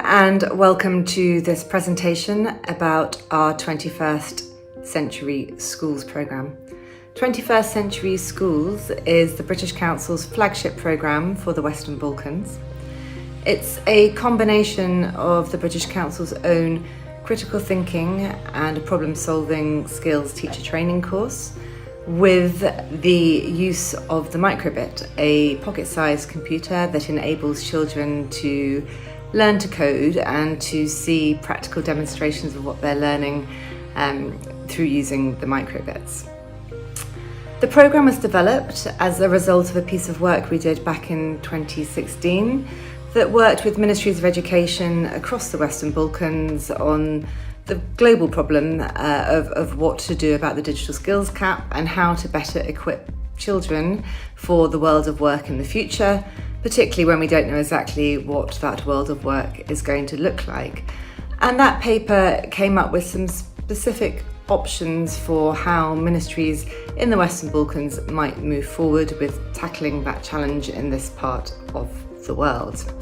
and welcome to this presentation about our 21st Century Schools programme. 21st Century Schools is the British Council's flagship programme for the Western Balkans. It's a combination of the British Council's own critical thinking and problem-solving skills teacher training course with the use of the microbit, a pocket-sized computer that enables children to learn to code and to see practical demonstrations of what they're learning through using the microbits. The programme was developed as a result of a piece of work we did back in 2016 that worked with ministries of education across the Western Balkans on the global problem of what to do about the digital skills gap and how to better equip children for the world of work in the future, particularly when we don't know exactly what that world of work is going to look like. And that paper came up with some specific options for how ministries in the Western Balkans might move forward with tackling that challenge in this part of the world.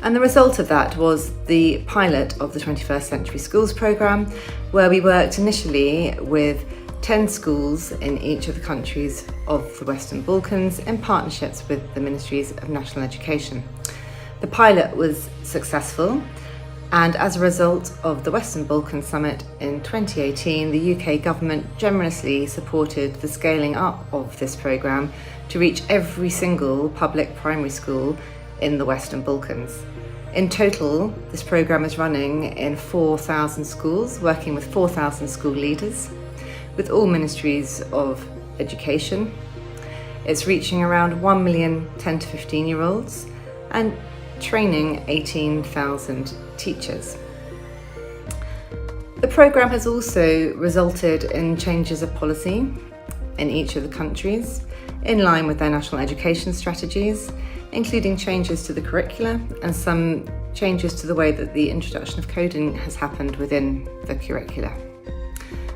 And the result of that was the pilot of the 21st Century Schools programme, where we worked initially with 10 schools in each of the countries of the Western Balkans in partnerships with the Ministries of National Education. The pilot was successful, and as a result of the Western Balkan Summit in 2018, the UK government generously supported the scaling up of this programme to reach every single public primary school in the Western Balkans. In total, this programme is running in 4,000 schools, working with 4,000 school leaders, with all ministries of education. It's reaching around 1 million 10 to 15-year-olds and training 18,000 teachers. The programme has also resulted in changes of policy in each of the countries, in line with their national education strategies, including changes to the curricula and some changes to the way that the introduction of coding has happened within the curricula.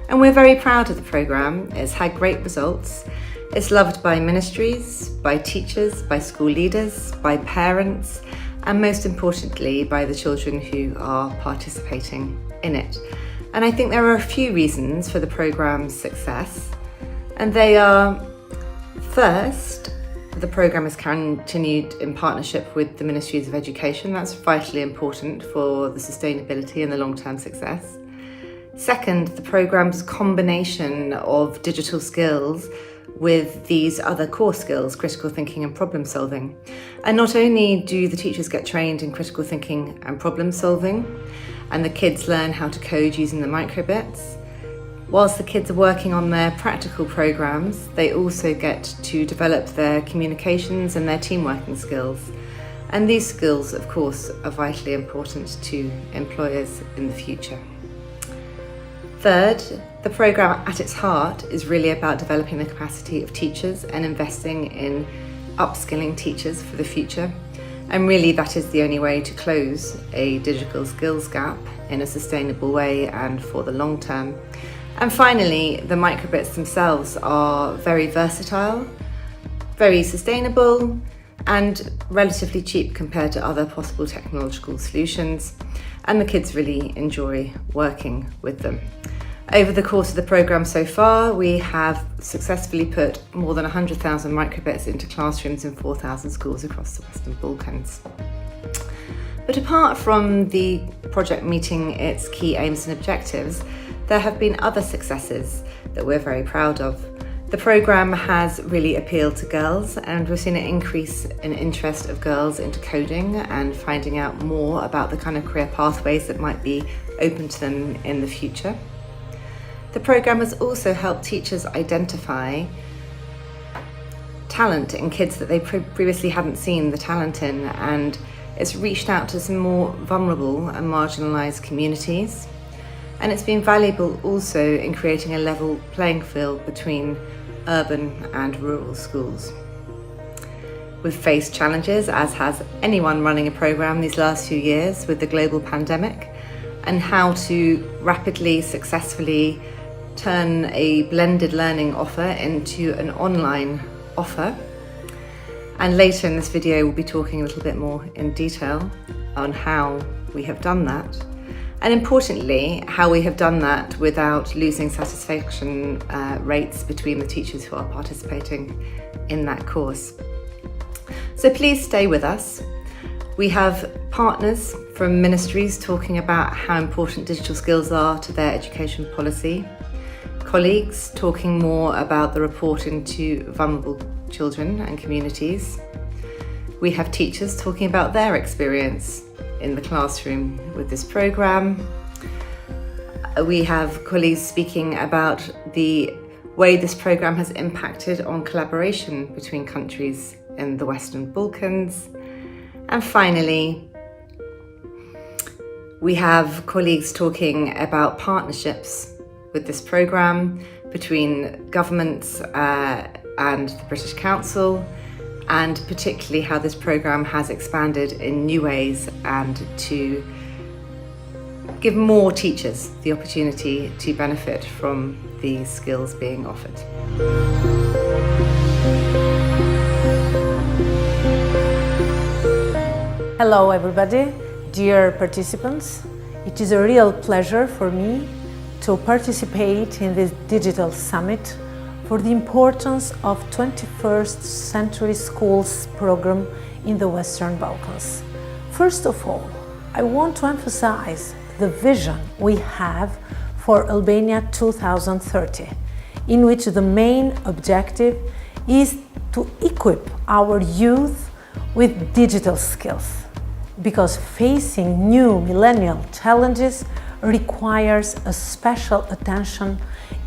And we're very proud of the programme. It's had great results. It's loved by ministries, by teachers, by school leaders, by parents, and most importantly, by the children who are participating in it. And I think there are a few reasons for the programme's success. And they are, first, the programme has continued in partnership with the Ministries of Education. That's vitally important for the sustainability and the long-term success. Second, the programme's combination of digital skills with these other core skills, critical thinking and problem solving. And not only do the teachers get trained in critical thinking and problem solving, and the kids learn how to code using the microbits, whilst the kids are working on their practical programmes, they also get to develop their communications and their team working skills. And these skills, of course, are vitally important to employers in the future. Third, the programme at its heart is really about developing the capacity of teachers and investing in upskilling teachers for the future. And really that is the only way to close a digital skills gap in a sustainable way and for the long term. And finally, the microbits themselves are very versatile, very sustainable, and relatively cheap compared to other possible technological solutions. And the kids really enjoy working with them. Over the course of the programme so far, we have successfully put more than 100,000 microbits into classrooms in 4,000 schools across the Western Balkans. But apart from the project meeting its key aims and objectives, there have been other successes that we're very proud of. The programme has really appealed to girls, and we've seen an increase in interest of girls into coding and finding out more about the kind of career pathways that might be open to them in the future. The programme has also helped teachers identify talent in kids that they previously hadn't seen the talent in, and it's reached out to some more vulnerable and marginalised communities. And it's been valuable also in creating a level playing field between urban and rural schools. We've faced challenges, as has anyone running a programme these last few years with the global pandemic, and how to rapidly, successfully turn a blended learning offer into an online offer. And later in this video, we'll be talking a little bit more in detail on how we have done that, and importantly, how we have done that without losing satisfaction rates between the teachers who are participating in that course. So please stay with us. We have partners from ministries talking about how important digital skills are to their education policy, colleagues talking more about the report into vulnerable children and communities. We have teachers talking about their experience in the classroom with this programme. We have colleagues speaking about the way this programme has impacted on collaboration between countries in the Western Balkans. And finally, we have colleagues talking about partnerships with this programme between governments and the British Council, and particularly how this programme has expanded in new ways and to give more teachers the opportunity to benefit from these skills being offered. Hello everybody, dear participants. It is a real pleasure for me to participate in this digital summit for the importance of 21st Century Schools program in the Western Balkans. First of all, I want to emphasize the vision we have for Albania 2030, in which the main objective is to equip our youth with digital skills, because facing new millennial challenges requires a special attention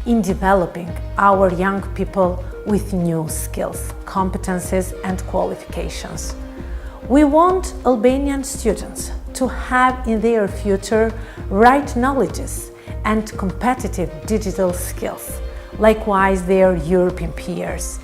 in developing our young people with new skills, competencies and qualifications. We want Albanian students to have in their future right knowledges and competitive digital skills, likewise their European peers.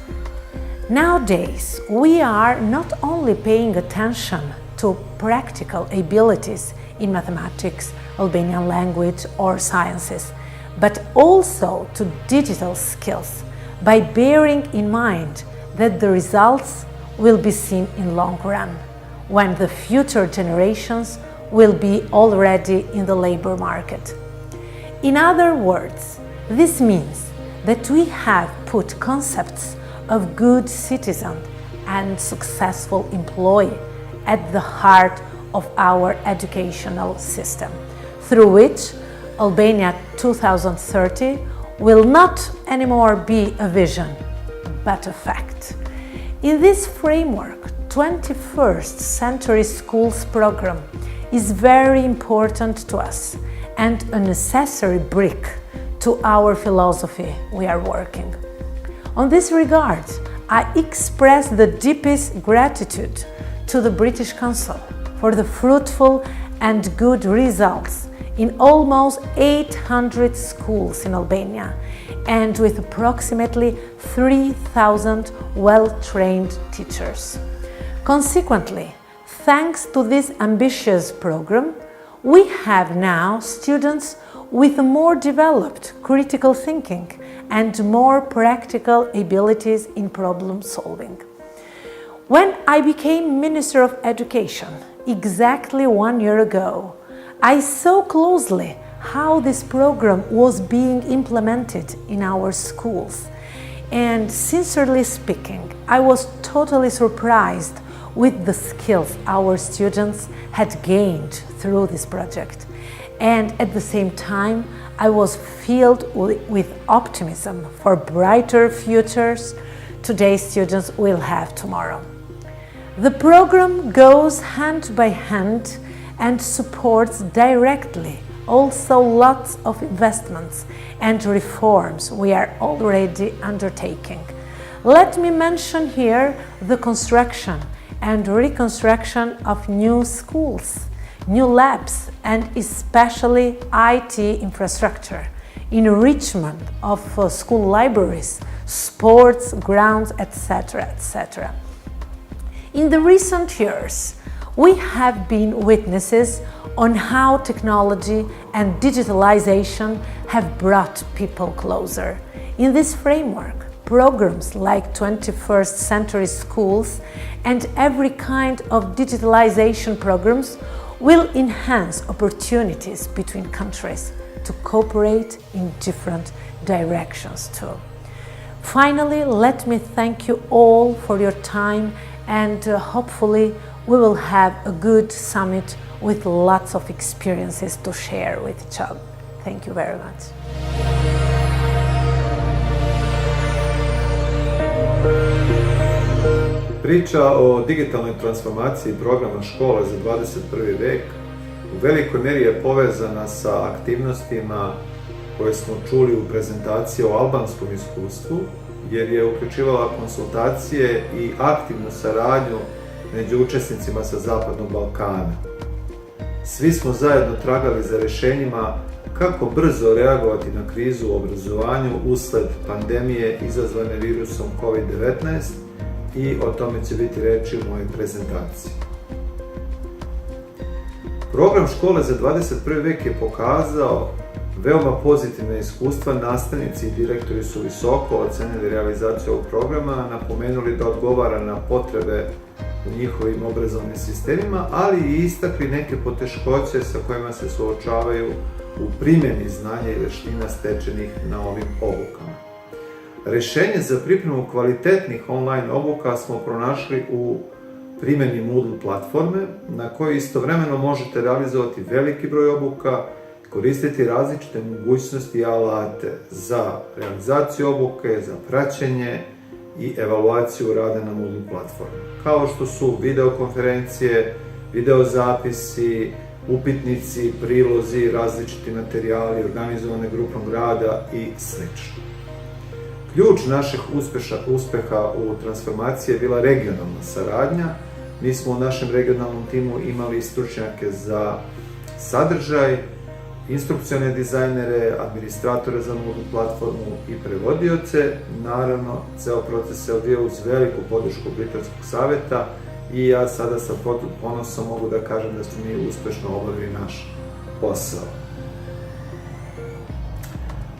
Nowadays, we are not only paying attention to practical abilities in mathematics, Albanian language or sciences, but also to digital skills, by bearing in mind that the results will be seen in long run, when the future generations will be already in the labor market. In other words, this means that we have put concepts of good citizen and successful employee at the heart of our educational system, through which Albania 2030 will not anymore be a vision, but a fact. In this framework, 21st Century Schools program is very important to us and a necessary brick to our philosophy we are working. On this regard, I express the deepest gratitude to the British Council for the fruitful and good results in almost 800 schools in Albania, and with approximately 3,000 well-trained teachers. Consequently, thanks to this ambitious program, we have now students with a more developed critical thinking and more practical abilities in problem solving. When I became Minister of Education exactly 1 year ago, I saw closely how this program was being implemented in our schools. And sincerely speaking, I was totally surprised with the skills our students had gained through this project. And at the same time, I was filled with optimism for brighter futures today's students will have tomorrow. The program goes hand by hand and supports directly also lots of investments and reforms we are already undertaking. Let me mention here the construction and reconstruction of new schools, new labs, and especially IT infrastructure, enrichment of school libraries, sports grounds, etc., etc. In the recent years, we have been witnesses on how technology and digitalization have brought people closer. In this framework, programs like 21st Century Schools and every kind of digitalization programs will enhance opportunities between countries to cooperate in different directions too. Finally, let me thank you all for your time, and hopefully we will have a good summit with lots of experiences to share with each other. Thank you very much. Priča o digitalnoj transformaciji programa škole za 21. vek u velikoj meri je povezana sa aktivnostima koje smo čuli u prezentaciji o albanskom iskustvu, jer je uključivala konsultacije i aktivnu saradnju među učesnicima sa Zapadnog Balkana. Svi smo zajedno tragali za rješenjima kako brzo reagovati na krizu u obrazovanju usled pandemije izazvane virusom COVID-19 i o tome će biti reči u mojoj prezentaciji. Program škole za 21. vek je pokazao veoma pozitivne iskustva. Nastavnici i direktori su visoko ocenili realizaciju ovog programa, napomenuli da odgovara na potrebe u njihovim obrazovnim sistemima, ali i istakli neke poteškoće sa kojima se suočavaju u primjeni znanja i vještina stečenih na ovim obukama. Rješenje za pripremu kvalitetnih online obuka smo pronašli u primjeni Moodle platforme, na kojoj istovremeno možete realizovati veliki broj obuka, koristiti različite mogućnosti i alate za realizaciju obuke, za praćenje i evaluaciju rada na Moodle platformi, kao što su videokonferencije, videozapisi, upitnici, prilozi, različiti materijali, organizovane grupom rada i sl. Ključ naših uspeha u transformaciji je bila regionalna saradnja. Mi smo u našem regionalnom timu imali stručnjake za sadržaj, instrukcione dizajnere, administratore za Moodle platformu i prevodioce. Naravno, ceo proces se odvijao uz veliku podršku Britanskog savjeta i ja sada sa ponosom mogu da kažem da smo mi uspešno obavili naš posao.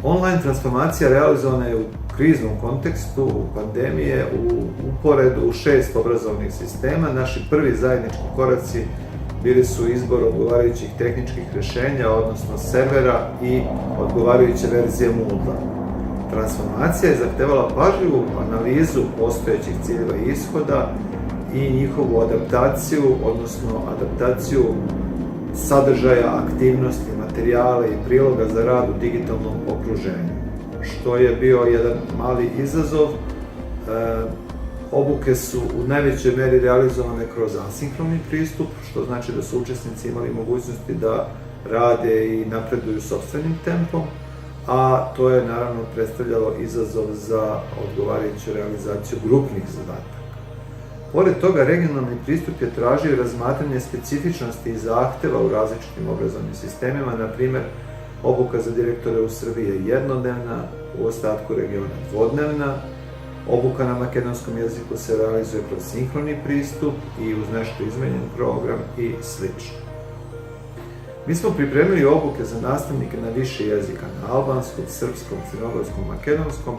Online transformacija realizovana je u kriznom kontekstu pandemije u uporedu u 6 obrazovnih sistema. Naši prvi zajednički koraci bili su izbor odgovarajućih tehničkih rješenja, odnosno servera i odgovarajuće verzije Moodle. Transformacija je zahtevala pažljivu analizu postojećih ciljeva i ishoda i njihovu adaptaciju, odnosno adaptaciju sadržaja, aktivnosti, materijala i priloga za rad u digitalnom okruženju, što je bio jedan mali izazov. Obuke su u najvećoj meri realizovane kroz asinhroni pristup, što znači da su učesnici imali mogućnosti da rade i napreduju sopstvenim tempom, a to je naravno predstavljalo izazov za odgovarajuću realizaciju grupnih zadataka. Pored toga, regionalni pristup je tražio razmatranje specifičnosti i zahteva u različitim obrazovnim sistemima. Na primjer, obuka za direktore u Srbiji je jednodnevna, u ostatku regiona dvodnevna. Obuka na makedonskom jeziku se realizuje kroz sinhroni pristup i uz nešto izmenjen program i sl. Mi smo pripremili obuke za nastavnike na više jezika, na albanskom, srpskom, crnogorskom, makedonskom,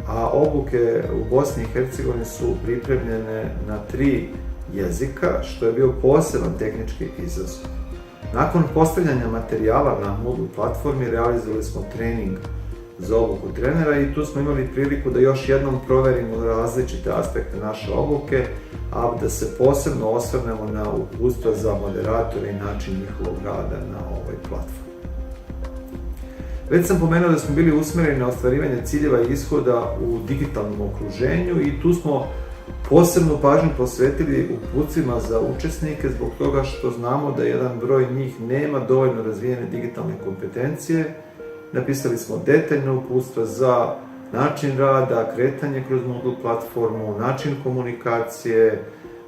a obuke u Bosni i Hercegovini su pripremljene na 3 jezika, što je bio poseban tehnički izazov. Nakon postavljanja materijala na Moodle platformi realizovali smo trening za obuku trenera i tu smo imali priliku da još jednom proverimo različite aspekte naše obuke, a da se posebno osvrnemo na uputstva za moderatore i način njihovog rada na ovoj platformi. Već sam pomenuo da smo bili usmjereni na ostvarivanje ciljeva i ishoda u digitalnom okruženju i tu smo posebnu pažnju posvetili uputstvima za učesnike zbog toga što znamo da jedan broj njih nema dovoljno razvijene digitalne kompetencije. Napisali smo detaljna uputstva za način rada, kretanje kroz Moodle platformu, način komunikacije,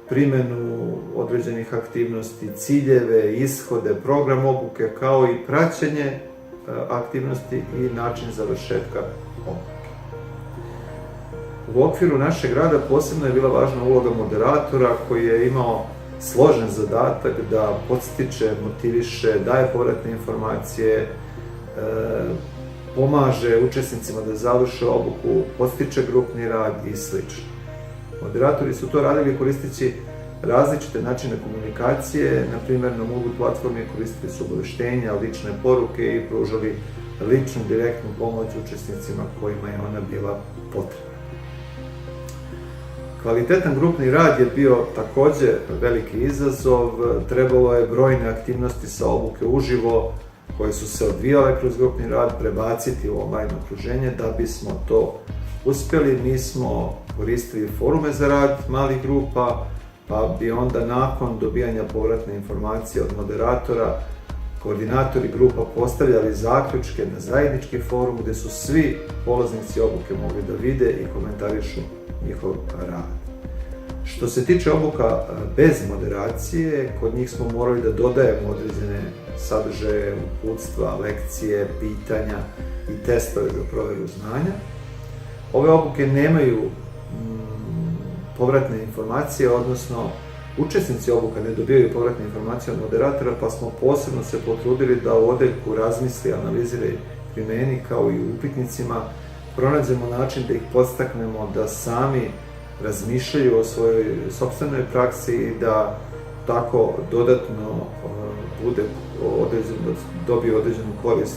primjenu određenih aktivnosti, ciljeve, ishode, program obuke, kao i praćenje aktivnosti i način završetka obuke. U okviru našeg rada posebno je bila važna uloga moderatora koji je imao složen zadatak da podstiče, motiviše, daje povratne informacije, pomaže učesnicima da završe obuku, podstiče grupni rad i sl. Moderatori su to radili koristeći različite načine komunikacije, na primjer na Moodle platformi koristili su obavještenja, lične poruke i pružali ličnu, direktnu pomoć učesnicima kojima je ona bila potrebna. Kvalitetan grupni rad je bio također veliki izazov, trebalo je brojne aktivnosti sa obuke uživo koje su se odvijale kroz grupni rad prebaciti u online okruženje. Da bismo to uspjeli, mi smo koristili forume za rad malih grupa, pa bi onda nakon dobijanja povratne informacije od moderatora koordinatori grupa postavljali zaključke na zajednički forum gdje su svi polaznici obuke mogli da vide i komentarišu njihov rad. Što se tiče obuka bez moderacije, kod njih smo morali da dodajemo određene sadržaje, uputstva, lekcije, pitanja i testove za provjeru znanja. Ove obuke nemaju povratne informacije, odnosno učesnici obuka ne dobijaju povratne informacije od moderatora, pa smo posebno se potrudili da u odeljku razmisli, analizira i primjeni, kao i u upitnicima, pronađemo način da ih podstaknemo da sami razmišljaju o svojoj sopstvenoj praksi i da tako dodatno dobiju određenu korist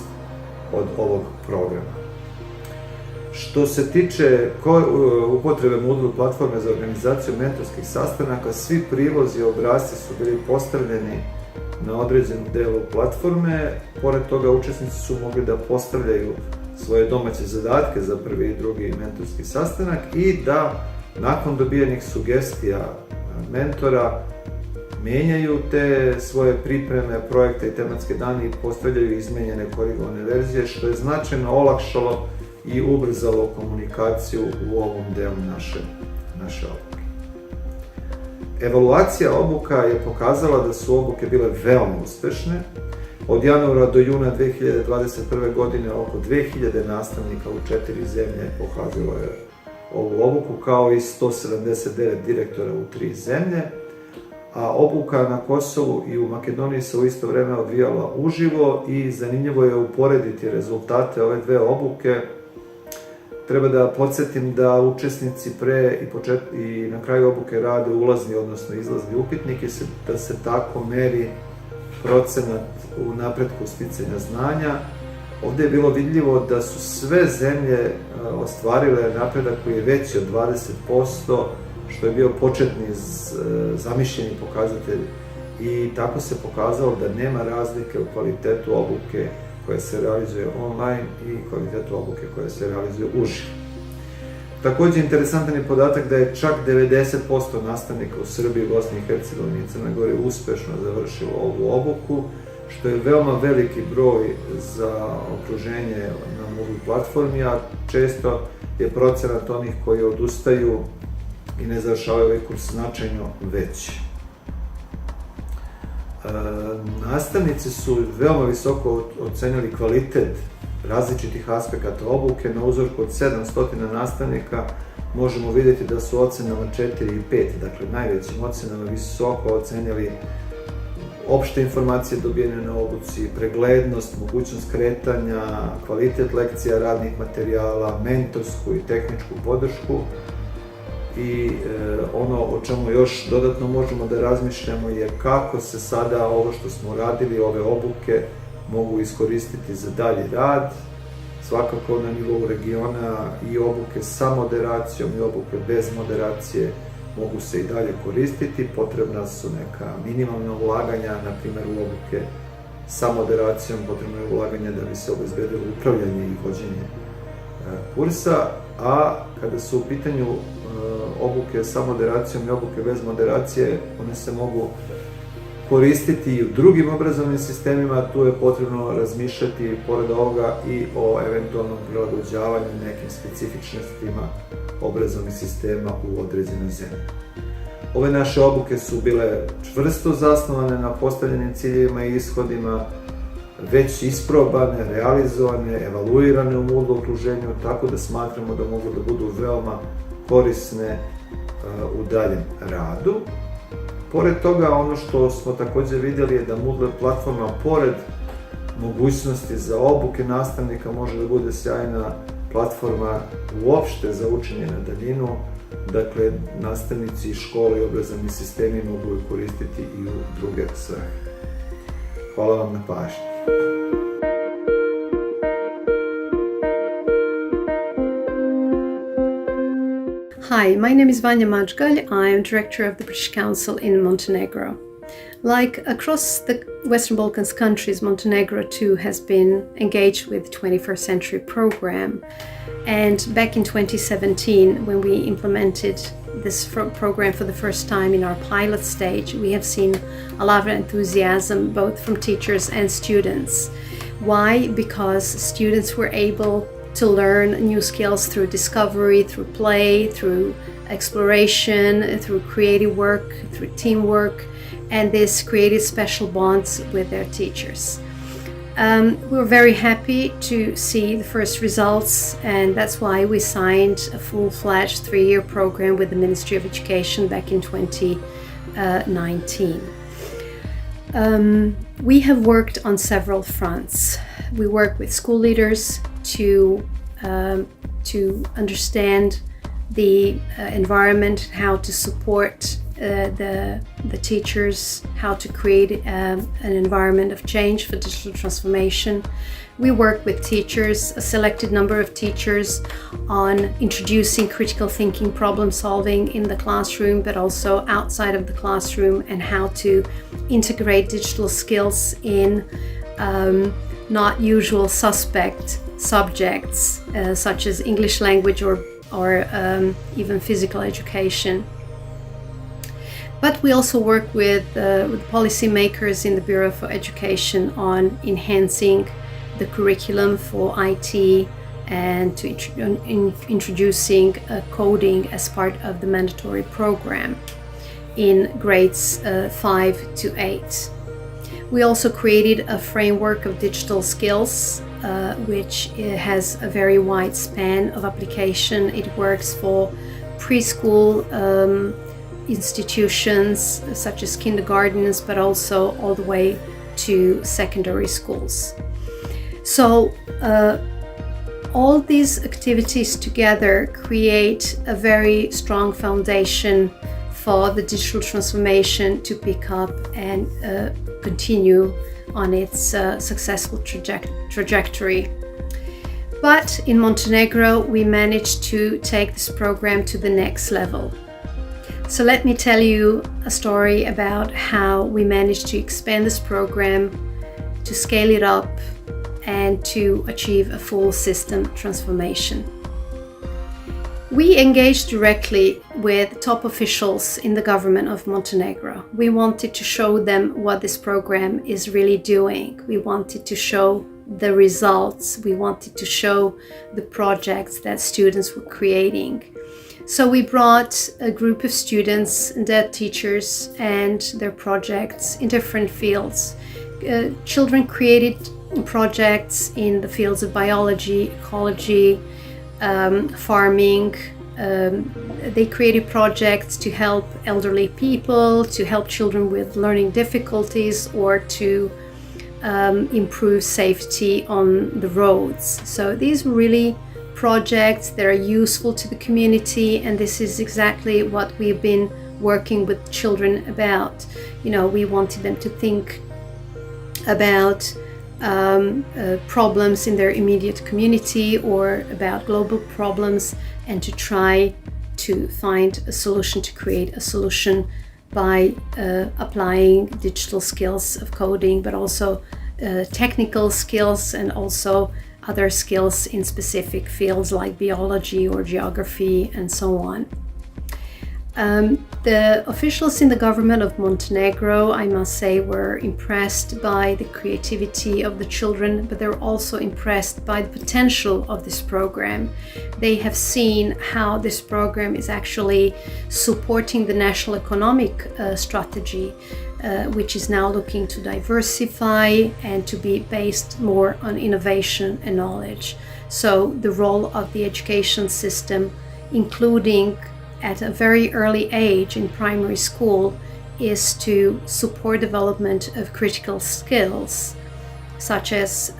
od ovog programa. Što se tiče upotrebe Moodle platforme za organizaciju mentorskih sastanaka, svi prilozi i obrasci su bili postavljeni na određenu delu platforme. Pored toga, učesnici su mogli da postavljaju svoje domaće zadatke za prvi i drugi mentorski sastanak i da nakon dobijenih sugestija mentora mijenjaju te svoje pripreme, projekte i tematske dane i postavljaju izmijenjene korigovane verzije, što je značajno olakšalo i ubrzalo komunikaciju u ovom delu naše obuke. Evaluacija obuka je pokazala da su obuke bile veoma uspešne. Od januara do juna 2021. godine oko 2000 nastavnika u 4 zemlje pohađalo je ovu obuku, kao i 179 direktora u 3 zemlje, a obuka na Kosovu i u Makedoniji se u isto vrijeme odvijala uživo i zanimljivo je uporediti rezultate ove dve obuke. Treba da podsjetim da učesnici pre i na kraju obuke rade ulazni, odnosno izlazni upitnik i da se tako meri procenat u napretku sticanja znanja. Ovdje je bilo vidljivo da su sve zemlje ostvarile napredak koji je veći od 20%, što je bio početni zamišljeni pokazatelj, i tako se pokazalo da nema razlike u kvalitetu obuke koja se realizuje online i kvalitetu obuke koja se realizuje uživo. Također interesantan je podatak da je čak 90% nastavnika u Srbiji, Bosni i Hercegovini i Crnoj Gori uspješno završilo ovu obuku, što je veoma veliki broj za okruženje na Moodle platformi, a često je procenat onih koji odustaju i ne završavaju ovaj kurs značajno veći. Nastavnici su veoma visoko ocenili kvalitet različitih aspekata obuke. Na uzorku od 700 nastavnika možemo vidjeti da su ocenama 4 i 5, dakle najvećim ocenama, visoko ocenili opšte informacije dobijene na obuci, preglednost, mogućnost kretanja, kvalitet lekcija, radnih materijala, mentorsku i tehničku podršku. I ono o čemu još dodatno možemo da razmišljamo je kako se sada ovo što smo radili, ove obuke, mogu iskoristiti za dalji rad. Svakako na nivou regiona i obuke sa moderacijom i obuke bez moderacije mogu se i dalje koristiti. Potrebna su neka minimalna ulaganja, na primjer u obuke sa moderacijom potrebno je ulaganje da bi se obezbedilo upravljanje i vođenje kursa, a kada su u pitanju obuke sa moderacijom i obuke bez moderacije, one se mogu koristiti i u drugim obrazovnim sistemima. Tu je potrebno razmišljati pored ovoga i o eventualnom prilagođavanju nekim specifičnostima obrazovnih sistema u određenoj zemlji. Ove naše obuke su bile čvrsto zasnovane na postavljenim ciljevima i ishodima, već isprobane, realizovane, evaluirane u Moodle okruženju, tako da smatramo da mogu da budu veoma korisne u daljem radu. Pored toga, ono što smo također vidjeli je da Moodle platforma, pored mogućnosti za obuke nastavnika, može da bude sjajna platforma uopšte za učenje na daljinu. Dakle, nastavnici, škole i obrazovni sistemi mogu je koristiti i u druge svrhe. Hvala vam na pažnji. Hi, my name is Vanja Madžgalj. I am director of the British Council in Montenegro. Like across the Western Balkans countries, Montenegro too has been engaged with the 21st Century Program. And back in 2017, when we implemented this program for the first time in our pilot stage, we have seen a lot of enthusiasm both from teachers and students. Why? Because students were able to learn new skills through discovery, through play, through exploration, through creative work, through teamwork, and this created special bonds with their teachers. We were very happy to see the first results, and that's why we signed a full-fledged 3-year program with the Ministry of Education back in 2019. We have worked on several fronts. We work with school leaders to understand the environment, how to support the teachers, how to create an environment of change for digital transformation. We work with teachers, a selected number of teachers, on introducing critical thinking, problem solving in the classroom, but also outside of the classroom, and how to integrate digital skills in not usual suspect subjects such as English language or even physical education. But we also work with policymakers in the Bureau for Education on enhancing the curriculum for IT and to introducing coding as part of the mandatory program in grades 5 to 8. We also created a framework of digital skills which has a very wide span of application. It works for preschool institutions such as kindergartens, but also all the way to secondary schools. So all these activities together create a very strong foundation for the digital transformation to pick up and continue on its successful trajectory. But in Montenegro, we managed to take this program to the next level. So let me tell you a story about how we managed to expand this program, to scale it up, and to achieve a full system transformation. We engaged directly with top officials in the government of Montenegro. We wanted to show them what this program is really doing. We wanted to show the results. We wanted to show the projects that students were creating. So we brought a group of students, their teachers, and their projects in different fields. Children created projects in the fields of biology, ecology, farming. They created projects to help elderly people, to help children with learning difficulties, or to improve safety on the roads. So these were really projects that are useful to the community, and this is exactly what we've been working with children about. You know, we wanted them to think about problems in their immediate community or about global problems, and to try to find a solution, to create a solution by applying digital skills of coding, but also technical skills and also other skills in specific fields like biology or geography and so on. The officials in the government of Montenegro, I must say, were impressed by the creativity of the children, but they were also impressed by the potential of this program. They have seen how this program is actually supporting the national economic strategy, which is now looking to diversify and to be based more on innovation and knowledge. So the role of the education system, including at a very early age in primary school, is to support development of critical skills such as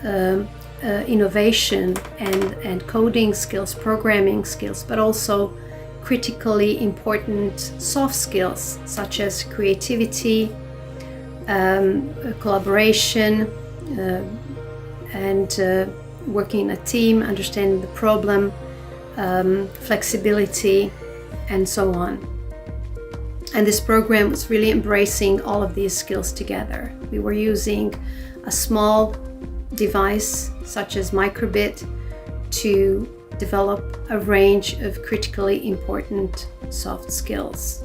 innovation and coding skills, programming skills, but also critically important soft skills such as creativity, collaboration, and working in a team, understanding the problem, flexibility, and so on. And this program was really embracing all of these skills together. We were using a small device such as Microbit to develop a range of critically important soft skills.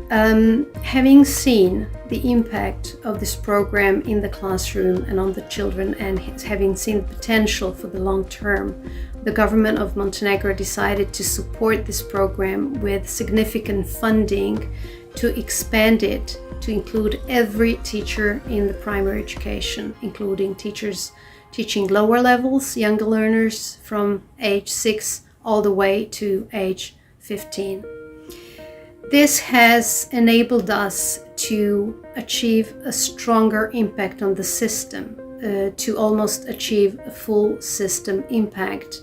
Having seen the impact of this program in the classroom and on the children, and having seen the potential for the long term, the government of Montenegro decided to support this program with significant funding to expand it to include every teacher in the primary education, including teachers teaching lower levels, younger learners from age 6 all the way to age 15. This has enabled us to achieve a stronger impact on the system, to almost achieve a full system impact,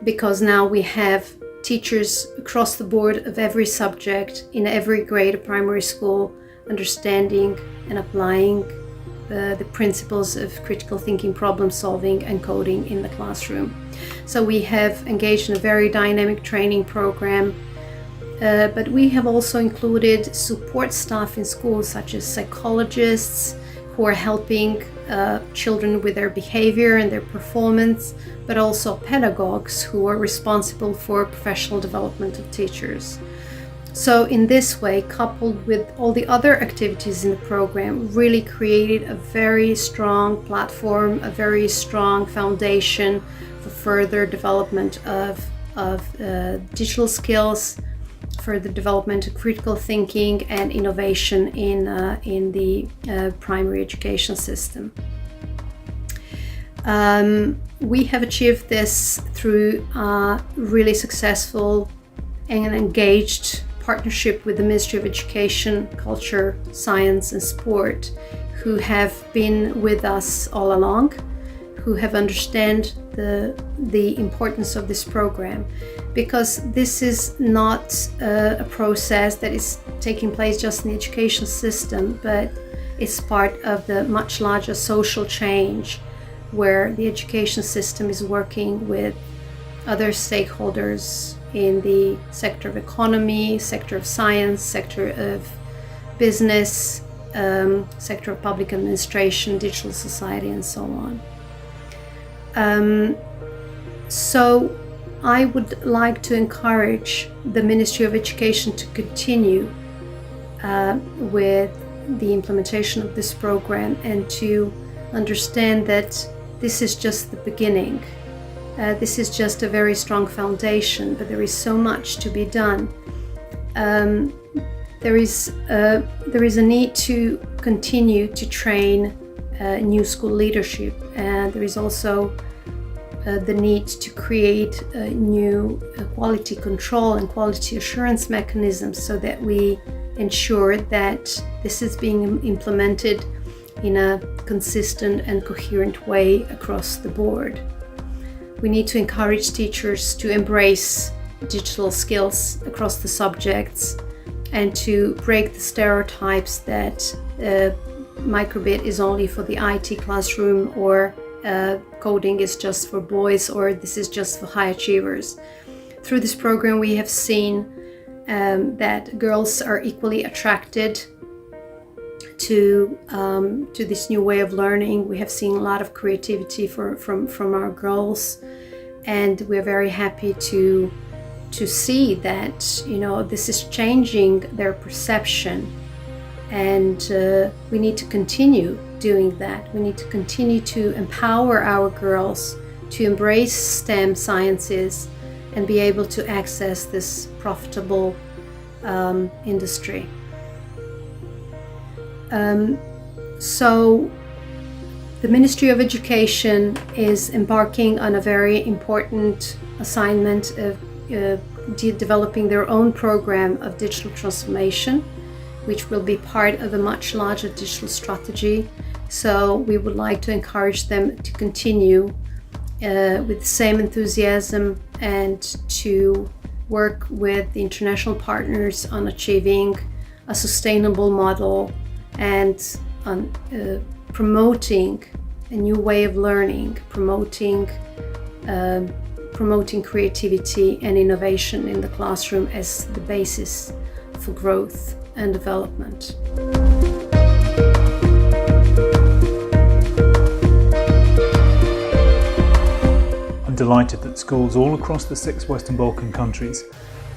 because now we have teachers across the board of every subject in every grade of primary school understanding and applying the principles of critical thinking, problem solving, and coding in the classroom. So we have engaged in a very dynamic training program, but we have also included support staff in schools such as psychologists who are helping children with their behavior and their performance, but also pedagogues who are responsible for professional development of teachers. So in this way, coupled with all the other activities in the program, really created a very strong platform, a very strong foundation for further development of digital skills, for the development of critical thinking and innovation in the primary education system. We have achieved this through a really successful and engaged partnership with the Ministry of Education, Culture, Science and Sport, who have been with us all along, who have understand the importance of this program, because this is not a process that is taking place just in the education system, but it's part of the much larger social change where the education system is working with other stakeholders in the sector of economy, sector of science, sector of business, sector of public administration, digital society, and so on. So I would like to encourage the Ministry of Education to continue with the implementation of this program and to understand that this is just the beginning. This is just a very strong foundation, but there is so much to be done. There is a need to continue to train new school leadership, and there is also the need to create new quality control and quality assurance mechanisms so that we ensure that this is being implemented in a consistent and coherent way across the board. We need to encourage teachers to embrace digital skills across the subjects and to break the stereotypes that Microbit is only for the IT classroom, or coding is just for boys, or this is just for high achievers. Through this program, we have seen that girls are equally attracted to this new way of learning. We have seen a lot of creativity from our girls, and we're very happy to see that this is changing their perception, and we need to continue doing that. We need to continue to empower our girls to embrace STEM sciences and be able to access this profitable industry. So the Ministry of Education is embarking on a very important assignment of developing their own program of digital transformation, which will be part of a much larger digital strategy So we would like to encourage them to continue with the same enthusiasm and to work with the international partners on achieving a sustainable model and on promoting a new way of learning, promoting creativity and innovation in the classroom as the basis for growth and development. I'm delighted that schools all across the 6 Western Balkan countries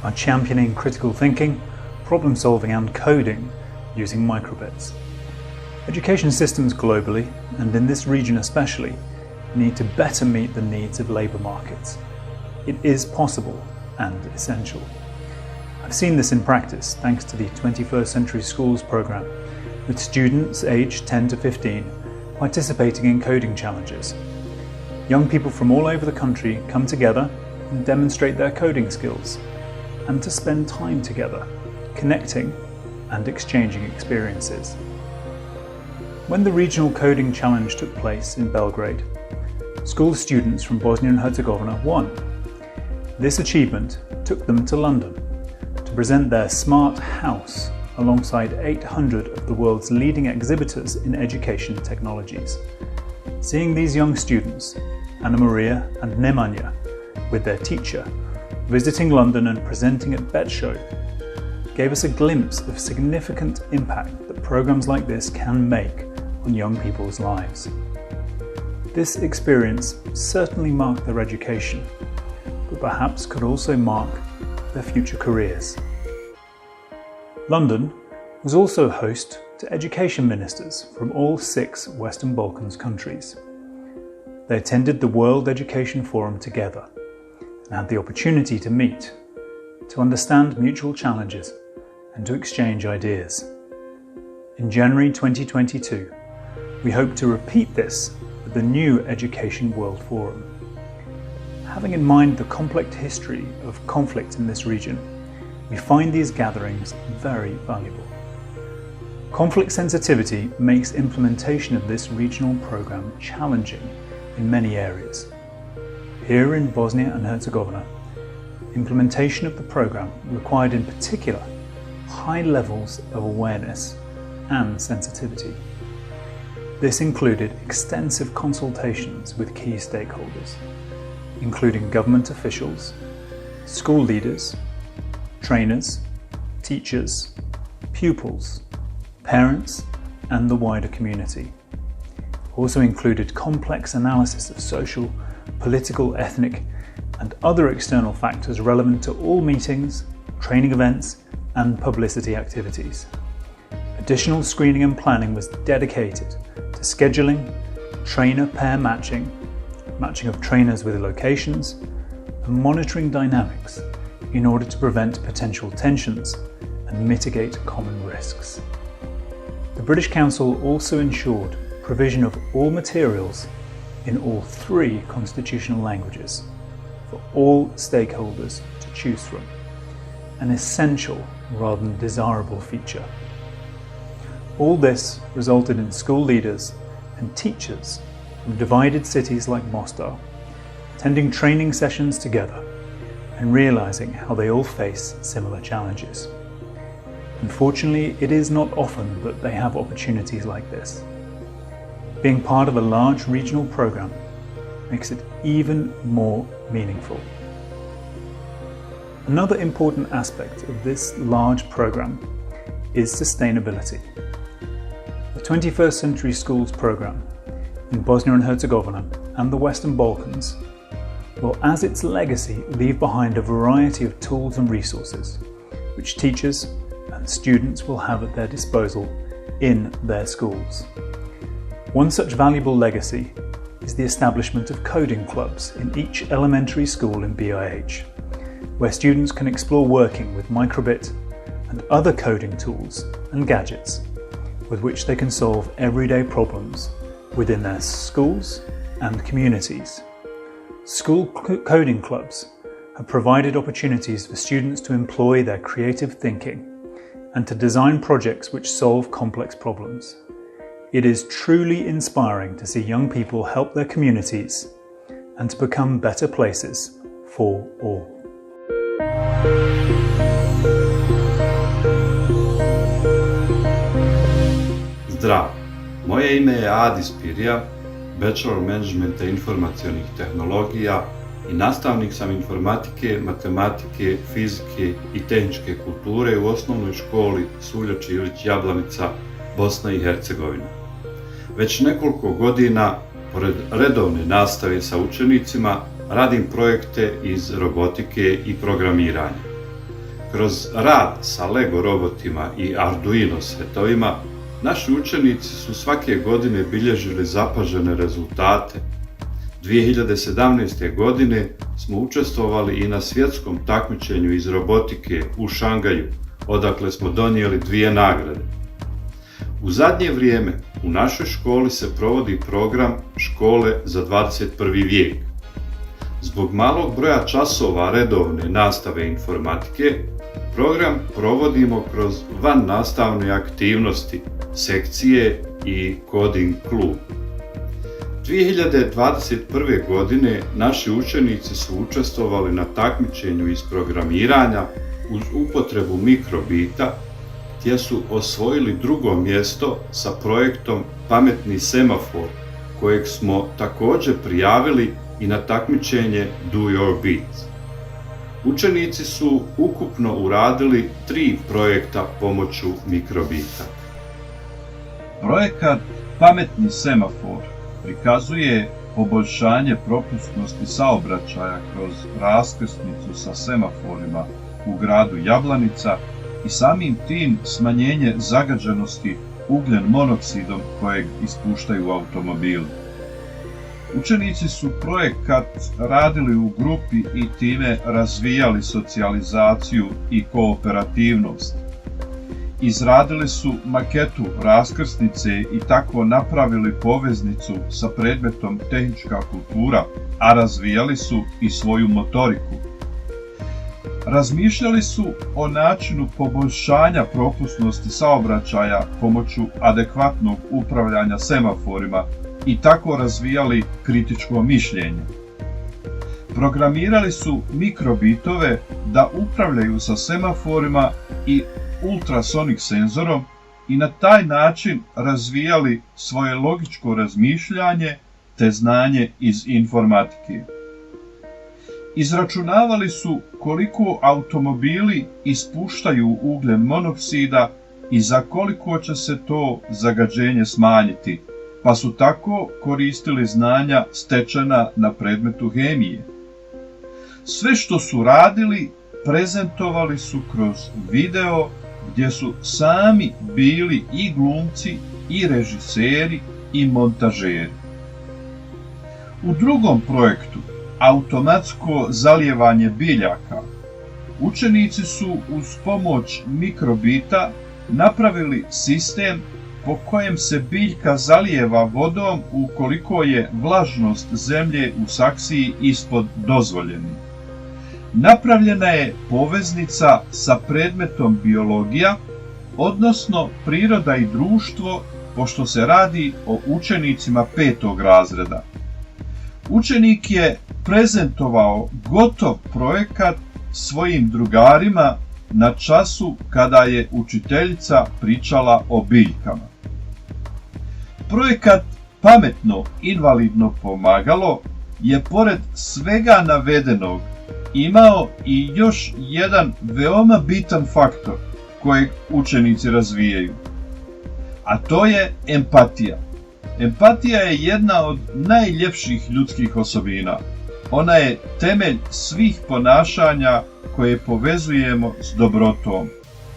are championing critical thinking, problem solving and coding using microbits. Education systems globally, and in this region especially, need to better meet the needs of labour markets. It is possible and essential. I've seen this in practice thanks to the 21st Century Schools programme, with students aged 10 to 15 participating in coding challenges. Young people from all over the country come together and demonstrate their coding skills, and to spend time together, connecting and exchanging experiences. When the regional coding challenge took place in Belgrade, school students from Bosnia and Herzegovina won. This achievement took them to London to present their smart house alongside 800 of the world's leading exhibitors in education technologies. Seeing these young students, Anna Maria and Nemanja, with their teacher, visiting London and presenting at BET Show, gave us a glimpse of significant impact that programs like this can make on young people's lives. This experience certainly marked their education, but perhaps could also mark their future careers. London was also host to education ministers from all 6 Western Balkans countries. They attended the World Education Forum together and had the opportunity to meet, to understand mutual challenges and to exchange ideas. In January 2022, we hope to repeat this at the new Education World Forum. Having in mind the complex history of conflict in this region, we find these gatherings very valuable. Conflict sensitivity makes implementation of this regional programme challenging in many areas. Here in Bosnia and Herzegovina, implementation of the programme required in particular high levels of awareness and sensitivity. This included extensive consultations with key stakeholders, including government officials, school leaders, trainers, teachers, pupils, parents, and the wider community. Also included complex analysis of social, political, ethnic, and other external factors relevant to all meetings, training events, and publicity activities. Additional screening and planning was dedicated to scheduling, trainer-pair matching of trainers with locations, and monitoring dynamics in order to prevent potential tensions and mitigate common risks. The British Council also ensured provision of all materials in all 3 constitutional languages for all stakeholders to choose from, an essential rather than desirable feature. All this resulted in school leaders and teachers from divided cities like Mostar attending training sessions together and realising how they all face similar challenges. Unfortunately, it is not often that they have opportunities like this. Being part of a large regional programme makes it even more meaningful. Another important aspect of this large programme is sustainability. The 21st Century Schools programme in Bosnia and Herzegovina and the Western Balkans will, as its legacy, leave behind a variety of tools and resources which teachers and students will have at their disposal in their schools. One such valuable legacy is the establishment of coding clubs in each elementary school in BIH, where students can explore working with microbit and other coding tools and gadgets with which they can solve everyday problems within their schools and communities. School coding clubs have provided opportunities for students to employ their creative thinking and to design projects which solve complex problems. It is truly inspiring to see young people help their communities and to become better places for all. Zdravo, moje ime je Adis Pirija, Bachelor Managementa informacionih tehnologija i nastavnik sam informatike, matematike, fizike i tehničke kulture u osnovnoj školi Suljo Čilić Jablanica, Bosna i Hercegovina. Već nekoliko godina, pored redovne nastave sa učenicima, radim projekte iz robotike i programiranja. Kroz rad sa Lego robotima i Arduino setovima, naši učenici su svake godine bilježili zapažene rezultate. 2017. godine smo učestvovali i na svjetskom takmičenju iz robotike u Šangaju, odakle smo donijeli 2 nagrade. U zadnje vrijeme u našoj školi se provodi program Škole za 21. vijek. Zbog malog broja časova redovne nastave informatike, program provodimo kroz vannastavne aktivnosti, sekcije i coding klub. 2021. godine naši učenici su učestvovali na takmičenju iz programiranja uz upotrebu mikrobita, gdje su osvojili 2. mjesto sa projektom Pametni semafor, kojeg smo također prijavili i na takmičenje Do Your Beat. Učenici su ukupno uradili 3 projekta pomoću mikrobita. Projekat Pametni semafor prikazuje poboljšanje propusnosti saobraćaja kroz raskrsnicu sa semaforima u gradu Jablanica i samim tim smanjenje zagađenosti ugljen monoksidom kojeg ispuštaju automobili. Učenici su projekat radili u grupi i time razvijali socijalizaciju i kooperativnost. Izradili su maketu raskrsnice i tako napravili poveznicu sa predmetom tehnička kultura, a razvijali su i svoju motoriku. Razmišljali su o načinu poboljšanja propusnosti saobraćaja pomoću adekvatnog upravljanja semaforima i tako razvijali kritičko mišljenje. Programirali su mikrobitove da upravljaju sa semaforima i ultrasonik senzorom i na taj način razvijali svoje logičko razmišljanje te znanje iz informatike. Izračunavali su koliko automobili ispuštaju ugljen monoksida i za koliko će se to zagađenje smanjiti, pa su tako koristili znanja stečena na predmetu hemije. Sve što su radili prezentovali su kroz video gdje su sami bili i glumci, i režiseri, i montažeri. U drugom projektu, automatsko zalijevanje biljaka, učenici su uz pomoć mikrobita napravili sistem po kojem se biljka zalijeva vodom ukoliko je vlažnost zemlje u saksiji ispod dozvoljene. Napravljena je poveznica sa predmetom biologija, odnosno priroda i društvo, pošto se radi o učenicima 5. razreda. Učenik je prezentovao gotov projekat svojim drugarima na času kada je učiteljica pričala o biljkama. Projekat Pametno invalidno pomagalo je pored svega navedenog imao i još jedan veoma bitan faktor kojeg učenici razvijaju, a to je empatija. Empatija je jedna od najljepših ljudskih osobina. Ona je temelj svih ponašanja koje povezujemo s dobrotom,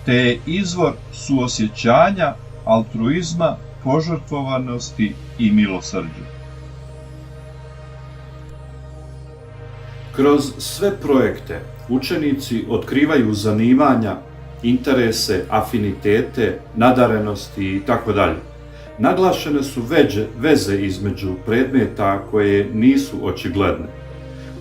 te je izvor suosjećanja, altruizma, požrtvovanosti i milosrđa. Kroz sve projekte učenici otkrivaju zanimanja, interese, afinitete, nadarenosti itd. Naglašene su veze između predmeta koje nisu očigledne.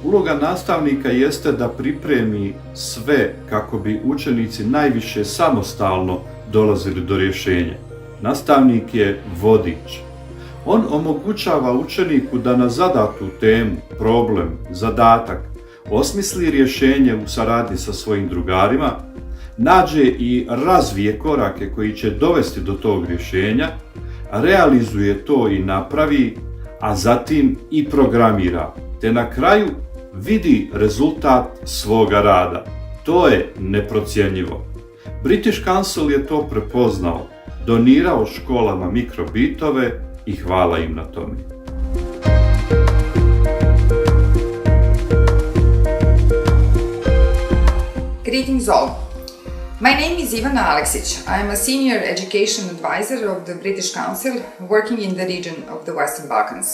Uloga nastavnika jeste da pripremi sve kako bi učenici najviše samostalno dolazili do rješenja. Nastavnik je vodič. On omogućava učeniku da na zadatu temu, problem, zadatak, osmisli rješenje u saradnji sa svojim drugarima, nađe i razvije korake koji će dovesti do tog rješenja, realizuje to i napravi, a zatim i programira, te na kraju vidi rezultat svoga rada. To je neprocjenjivo. British Council je to prepoznao, donirao školama mikrobitove i hvala im na tome. Greetings all. My name is Ivana Aleksić. I am a senior education advisor of the British Council working in the region of the Western Balkans.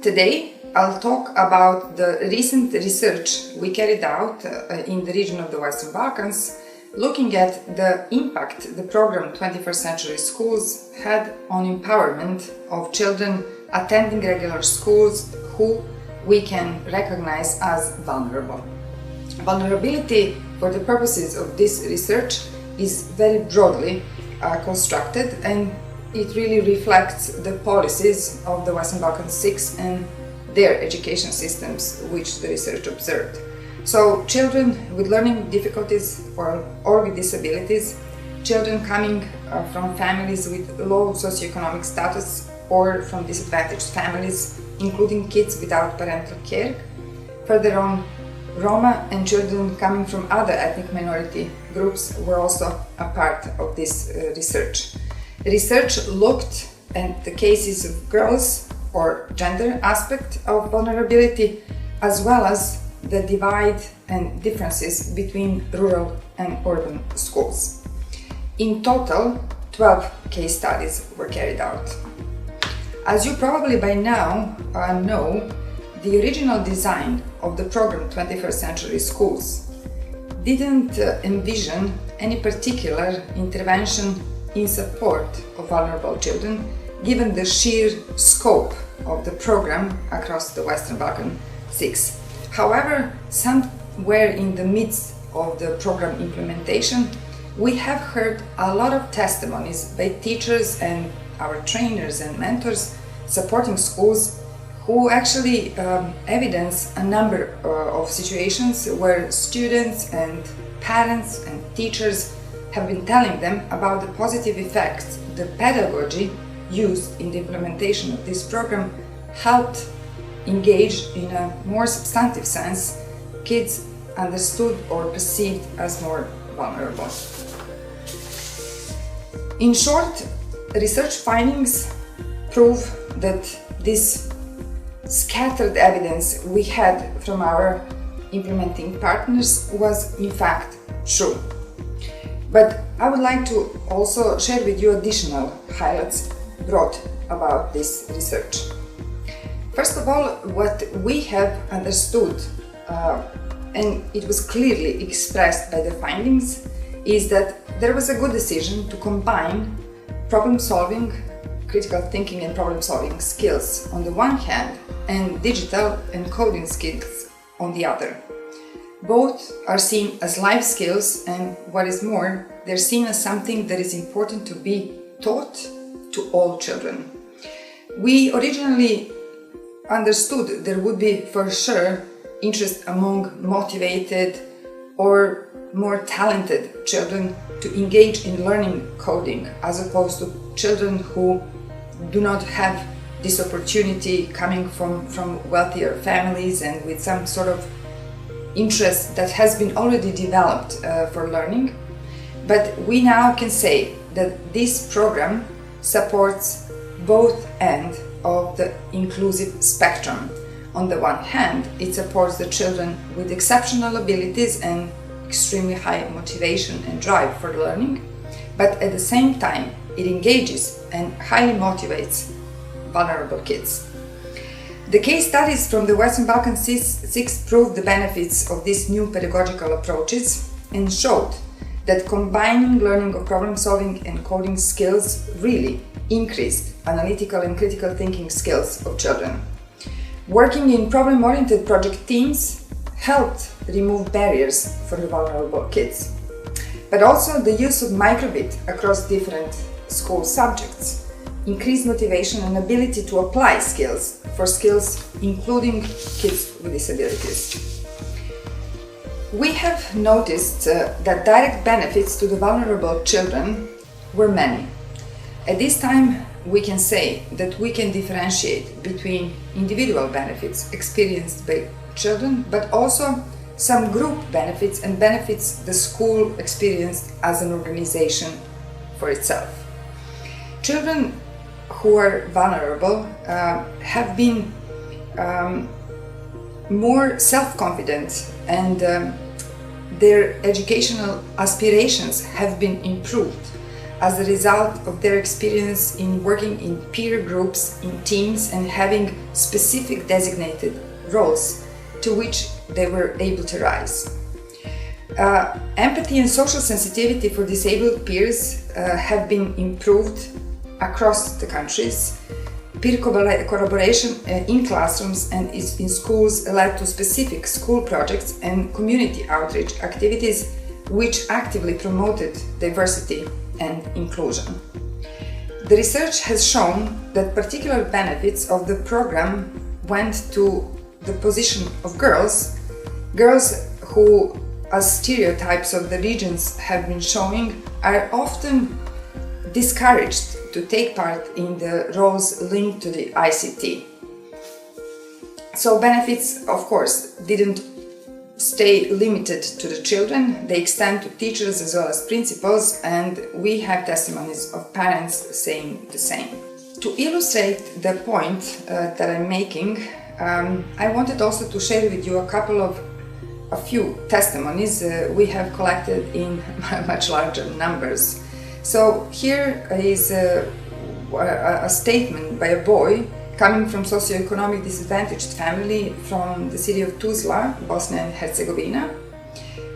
Today, I'll talk about the recent research we carried out in the region of the Western Balkans, looking at the impact the program 21st Century Schools had on empowerment of children attending regular schools who we can recognize as vulnerable. Vulnerability, for the purposes of this research, is very broadly constructed, and it really reflects the policies of the Western Balkans 6 and their education systems, which the research observed. So children with learning difficulties or with disabilities, children coming from families with low socioeconomic status or from disadvantaged families, including kids without parental care. Further on, Roma and children coming from other ethnic minority groups were also a part of this research. The research looked at the cases of girls or gender aspect of vulnerability, as well as the divide and differences between rural and urban schools. In total, 12 case studies were carried out. As you probably by now know, the original design of the program 21st Century Schools didn't envision any particular intervention in support of vulnerable children, given the sheer scope of the program across the Western Balkan 6. However, somewhere in the midst of the program implementation, we have heard a lot of testimonies by teachers and our trainers and mentors supporting schools who actually evidence a number of situations where students and parents and teachers have been telling them about the positive effects the pedagogy used in the implementation of this program helped engage in a more substantive sense kids understood or perceived as more vulnerable. In short, research findings prove that this scattered evidence we had from our implementing partners was in fact true. But I would like to also share with you additional highlights brought about this research. First of all, what we have understood, and it was clearly expressed by the findings, is that there was a good decision to combine problem solving, critical thinking and problem solving skills on the one hand and digital and coding skills on the other. Both are seen as life skills, and what is more, they're seen as something that is important to be taught to all children. We originally understood there would be for sure interest among motivated or more talented children to engage in learning coding, as opposed to children who do not have this opportunity coming from wealthier families and with some sort of interest that has been already developed for learning. But we now can say that this program supports both ends of the inclusive spectrum. On the one hand, it supports the children with exceptional abilities and extremely high motivation and drive for learning, but at the same time, it engages and highly motivates vulnerable kids. The case studies from the Western Balkan 6 proved the benefits of these new pedagogical approaches and showed that combining learning of problem solving and coding skills really increased analytical and critical thinking skills of children. Working in problem-oriented project teams helped remove barriers for the vulnerable kids. But also the use of microbit across different school subjects, increase motivation and ability to apply skills for skills including kids with disabilities. We have noticed that direct benefits to the vulnerable children were many. At this time, we can say that we can differentiate between individual benefits experienced by children, but also some group benefits and benefits the school experienced as an organization for itself. Children who are vulnerable have been more self-confident, and their educational aspirations have been improved as a result of their experience in working in peer groups, in teams, and having specific designated roles to which they were able to rise. Empathy and social sensitivity for disabled peers have been improved across the countries. Peer collaboration in classrooms and in schools led to specific school projects and community outreach activities which actively promoted diversity and inclusion. The research has shown that particular benefits of the program went to the position of girls who, as stereotypes of the regions have been showing, are often discouraged to take part in the roles linked to the ICT. So benefits, of course, didn't stay limited to the children. They extend to teachers as well as principals, and we have testimonies of parents saying the same. To illustrate the point that I'm making, I wanted also to share with you a few testimonies we have collected in much larger numbers. So here is a statement by a boy coming from socioeconomic disadvantaged family from the city of Tuzla, Bosnia and Herzegovina,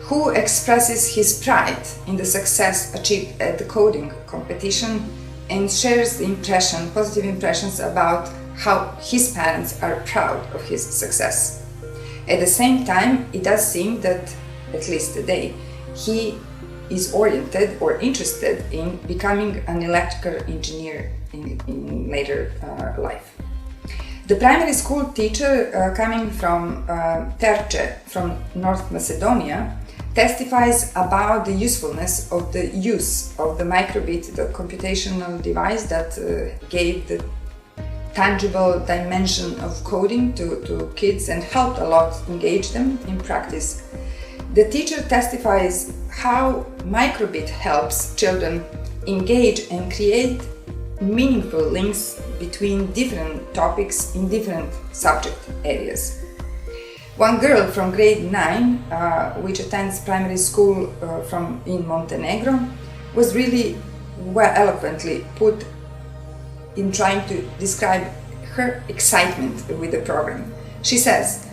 who expresses his pride in the success achieved at the coding competition and shares the positive impressions about how his parents are proud of his success. At the same time, it does seem that, at least today, he is oriented or interested in becoming an electrical engineer in later life. The primary school teacher coming from Terce, from North Macedonia, testifies about the usefulness of the use of the microbit, the computational device that gave the tangible dimension of coding to kids and helped a lot engage them in practice. The teacher testifies how microbit helps children engage and create meaningful links between different topics in different subject areas. One girl from grade 9, which attends primary school in Montenegro, was really well eloquently put in trying to describe her excitement with the program. She says,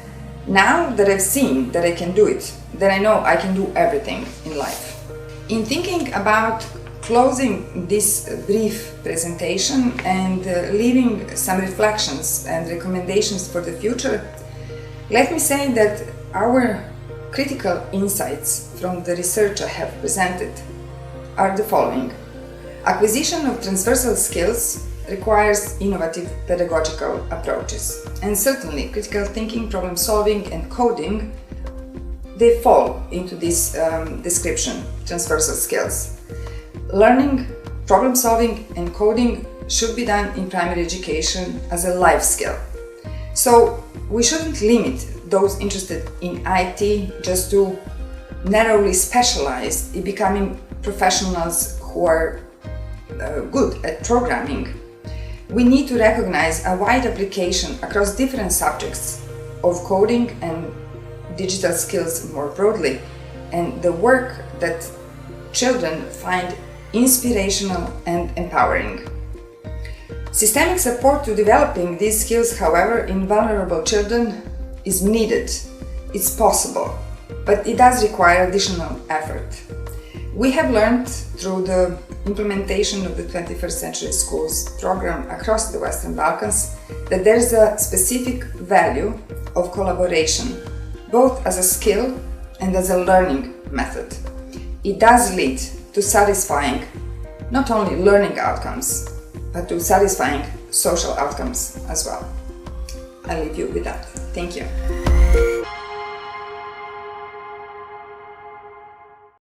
"Now that I've seen that I can do it, that I know I can do everything in life." In thinking about closing this brief presentation and leaving some reflections and recommendations for the future, let me say that our critical insights from the research I have presented are the following. Acquisition of transversal skills requires innovative pedagogical approaches, and certainly critical thinking, problem solving and coding, they fall into this description, transversal skills. Learning, problem solving and coding should be done in primary education as a life skill. So we shouldn't limit those interested in IT just to narrowly specialize in becoming professionals who are good at programming. We need to recognize a wide application across different subjects of coding and digital skills more broadly, and the work that children find inspirational and empowering. Systemic support to developing these skills, however, in vulnerable children is needed. It's possible, but it does require additional effort. We have learned through the implementation of the 21st Century Schools program across the Western Balkans that there is a specific value of collaboration, both as a skill and as a learning method. It does lead to satisfying not only learning outcomes, but to satisfying social outcomes as well. I leave you with that. Thank you.